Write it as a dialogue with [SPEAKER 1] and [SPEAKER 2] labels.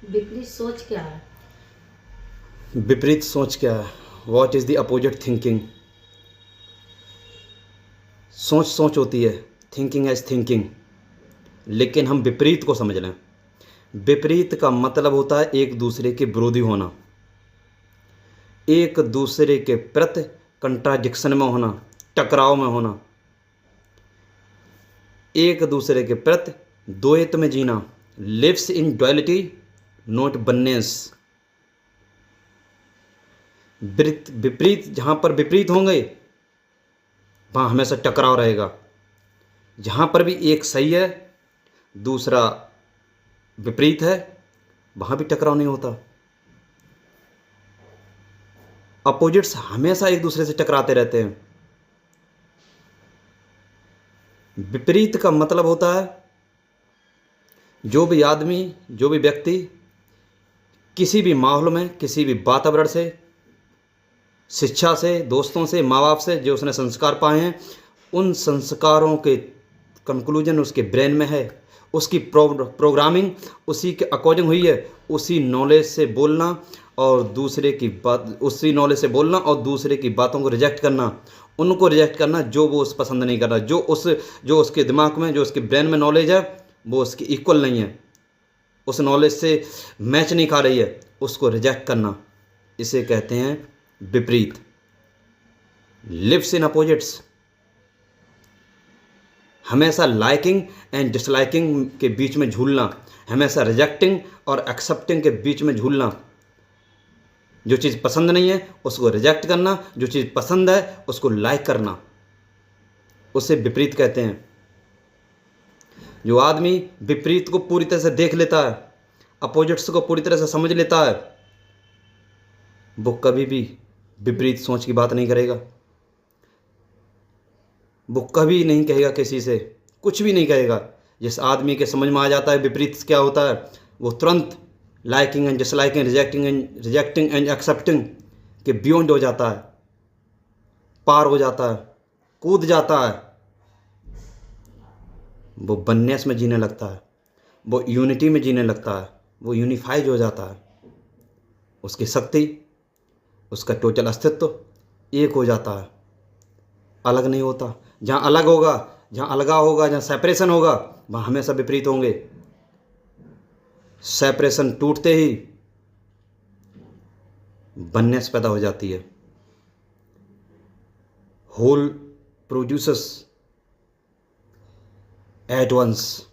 [SPEAKER 1] विपरीत सोच क्या है?
[SPEAKER 2] विपरीत सोच क्या है? What is the opposite thinking? सोच सोच होती है, थिंकिंग एज थिंकिंग, लेकिन हम विपरीत को समझ लें। विपरीत का मतलब होता है एक दूसरे के विरोधी होना, एक दूसरे के प्रति कंट्राडिक्शन में होना, टकराव में होना, एक दूसरे के प्रति द्वैत में जीना, lives in duality not oneness. विपरीत जहाँ पर विपरीत होंगे वहाँ हमेशा टकराव रहेगा। जहाँ पर भी एक सही है दूसरा विपरीत है, वहाँ भी टकराव नहीं होता। अपोजिट्स हमेशा एक दूसरे से टकराते रहते हैं। विपरीत का मतलब होता है जो भी आदमी, जो भी व्यक्ति किसी भी माहौल में, किसी भी वातावरण से, शिक्षा से, दोस्तों से, माँ बाप से जो उसने संस्कार पाए हैं, उन संस्कारों के कंक्लूजन उसके ब्रेन में है, उसकी प्रोग्रामिंग उसी के अकॉर्डिंग हुई है। उसी नॉलेज से बोलना और दूसरे की बात, उसी नॉलेज से बोलना और दूसरे की बातों को रिजेक्ट करना, उनको रिजेक्ट करना जो वो उस पसंद नहीं कर रहा, जो उसके दिमाग में, जो उसके ब्रेन में नॉलेज है वो उसकी इक्वल नहीं है, उस नॉलेज से मैच नहीं खा रही है, उसको रिजेक्ट करना, इसे कहते हैं विपरीत। लिव्स इन अपोजिट्स, हमेशा लाइकिंग एंड डिसलाइकिंग के बीच में झूलना, हमेशा रिजेक्टिंग और एक्सेप्टिंग के बीच में झूलना। जो चीज़ पसंद नहीं है उसको रिजेक्ट करना, जो चीज़ पसंद है उसको लाइक करना, उसे विपरीत कहते हैं। जो आदमी विपरीत को पूरी तरह से देख लेता है, अपोजिट्स को पूरी तरह से समझ लेता है, वो कभी भी विपरीत सोच की बात नहीं करेगा। वो कभी नहीं कहेगा, किसी से कुछ भी नहीं कहेगा। जिस आदमी के समझ में आ जाता है विपरीत क्या होता है, वो तुरंत liking and disliking, rejecting and accepting के बियॉन्ड हो जाता है, पार हो जाता है, कूद जाता है। वो वननेस में जीने लगता है, वो यूनिटी में जीने लगता है, वो यूनिफाइड हो जाता है। उसकी शक्ति, उसका टोटल अस्तित्व एक हो जाता है, अलग नहीं होता। जहाँ अलग होगा, जहाँ अलगाव होगा, जहाँ सेपरेशन होगा, वहाँ हमेशा विपरीत होंगे। सेपरेशन टूटते ही वननेस पैदा हो जाती है। Whole produces at once.